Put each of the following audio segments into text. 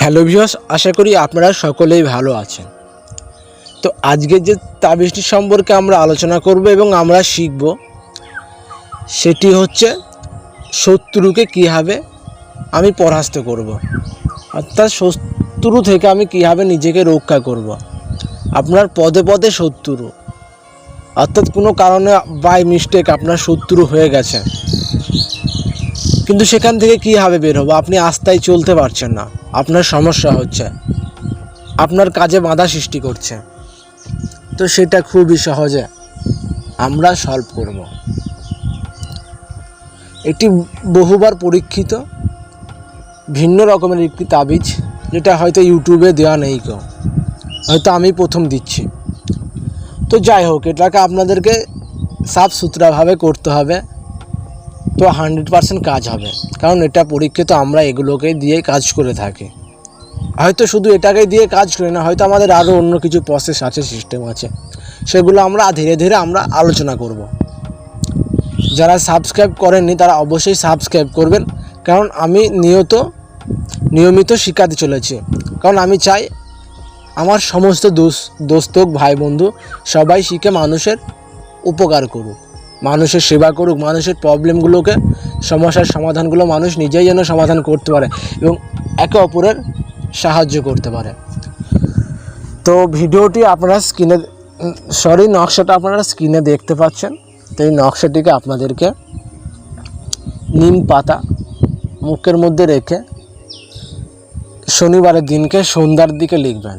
Hello viewers, আশা করি আপনারা সকলেই ভালো আছেন। তো আজকে যে তাবিজটি সম্পর্কে আমরা আলোচনা করব এবং আমরা শিখব সেটি হচ্ছে শত্রুকে কীভাবে আমি পরাস্ত করব, অর্থাৎ শত্রু থেকে আমি কীভাবে নিজেকে রক্ষা করব। আপনার পদে পদে শত্রু, অর্থাৎ কোনো কারণে বাই মিস্টেক আপনার শত্রু হয়ে গেছে, কিন্তু সেখান থেকে কীভাবে বের হবো? আপনি আস্তায় চলতে পারছেন না, আপনার সমস্যা হচ্ছে, আপনার কাজে বাধা সৃষ্টি করছে। তো সেটা খুবই সহজে আমরা সলভ করব। এটি বহুবার পরীক্ষিত ভিন্ন রকমের একটি তাবিজ, যেটা হয়তো ইউটিউবে দেওয়া নেই কেউ, হয়তো আমি প্রথম দিচ্ছি। তো যাই হোক, এটাকে আপনাদেরকে সাফ সুতরাভাবে করতে হবে, তো 100% কাজ হবে, কারণ এটা পরীক্ষিত। আমরা এগুলোকে দিয়ে কাজ করে থাকি, হয়তো শুধু এটাকে দিয়ে কাজ করি না, হয়তো আমাদের আরও অন্য কিছু প্রসেস আছে, সিস্টেম আছে, সেগুলো আমরা ধীরে ধীরে আমরা আলোচনা করব। যারা সাবস্ক্রাইব করেননি তারা অবশ্যই সাবস্ক্রাইব করবেন, কারণ আমি নিয়মিত শিখাতে চলেছি। কারণ আমি চাই আমার সমস্ত দোস্ত ভাই বন্ধু সবাই শিখে মানুষের উপকার করুক, মানুষের সেবা করুক, মানুষের প্রবলেমগুলোকে, সমস্যার সমাধানগুলো মানুষ নিজেই যেন সমাধান করতে পারে এবং একে অপরের সাহায্য করতে পারে। তো ভিডিওটি আপনারা নকশাটা আপনারা স্ক্রিনে দেখতে পাচ্ছেন। তো এই নকশাটিকে আপনাদেরকে নিম পাতা মুখের মধ্যে রেখে শনিবারের দিনকে সন্ধ্যার দিকে লিখবেন,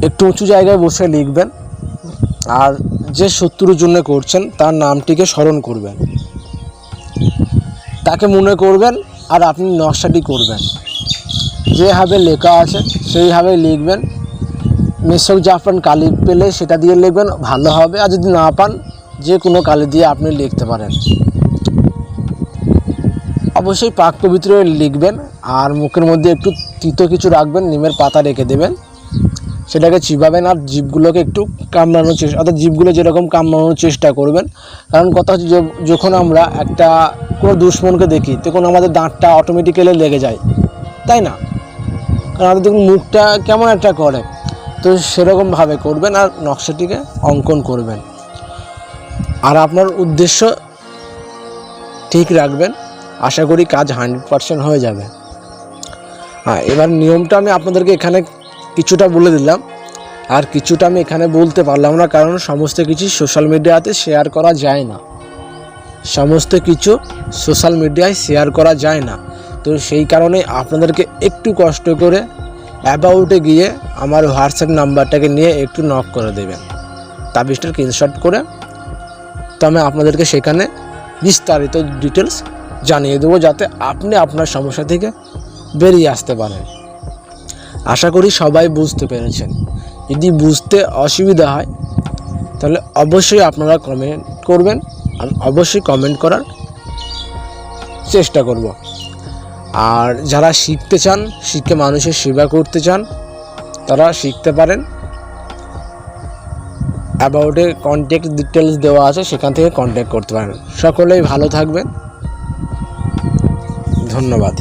একটু উঁচু জায়গায় বসে লিখবেন, আর যে শত্রুর জন্য করছেন তার নামটিকে স্মরণ করবেন, তাকে মনে করবেন, আর আপনি নকশাটি করবেন। যেভাবে লেখা আছে সেইভাবে লিখবেন। মেশক জাফরান কালি পেলে সেটা দিয়ে লিখবেন, ভালো হবে। আর যদি না পান, যে কোনো কালি দিয়ে আপনি লিখতে পারেন। অবশ্যই পাক পবিত্র লিখবেন, আর মুখের মধ্যে একটু তিতো কিছু রাখবেন, নিমের পাতা রেখে দেবেন, সেটাকে চিবাবেন, আর জিভগুলোকে একটু কামড়ানোর চেষ্টা, অর্থাৎ জিভগুলো যেরকম কামড়ানোর চেষ্টা করবেন। কারণ কথা হচ্ছে, যখন আমরা কোনো দুশ্মনকে দেখি তখন আমাদের দাঁতটা অটোমেটিক্যালি লেগে যায়, তাই না? কারণ আমাদের দেখুন মুখটা কেমন একটা করে, তো সেরকমভাবে করবেন আর নকশাটিকে অঙ্কন করবেন, আর আপনার উদ্দেশ্য ঠিক রাখবেন। আশা করি কাজ 100% হয়ে যাবে। হ্যাঁ, এবার নিয়মটা আমি আপনাদেরকে এখানে কিছুটা বলে দিলাম, আর কিছুটা আমি এখানে বলতে পারলাম না, কারণ সমস্ত কিছু সোশ্যাল মিডিয়াতে শেয়ার করা যায় না, সমস্ত কিছু সোশ্যাল মিডিয়ায় শেয়ার করা যায় না। তো সেই কারণে আপনাদেরকে একটু কষ্ট করে অ্যাবাউটে গিয়ে আমার হোয়াটসঅ্যাপ নাম্বারটাকে নিয়ে একটু নক করে দেবেন, তাবিজটার স্ক্রিনশট করে। তো আমি আপনাদেরকে সেখানে বিস্তারিত ডিটেলস জানিয়ে দেবো, যাতে আপনি আপনার সমস্যা থেকে বেরিয়ে আসতে পারেন। আশা করি সবাই বুঝতে পেরেছেন। যদি বুঝতে অসুবিধা হয় তাহলে অবশ্যই আপনারা কমেন্ট করবেন, আমি অবশ্যই কমেন্ট করার চেষ্টা করব। আর যারা শিখতে চান, শিখে মানুষের সেবা করতে চান, তারা শিখতে পারেন। অ্যাবাউটে কন্ট্যাক্ট ডিটেলস দেওয়া আছে, সেখান থেকে কন্ট্যাক্ট করতে পারেন। সকলেই ভালো থাকবেন, ধন্যবাদ।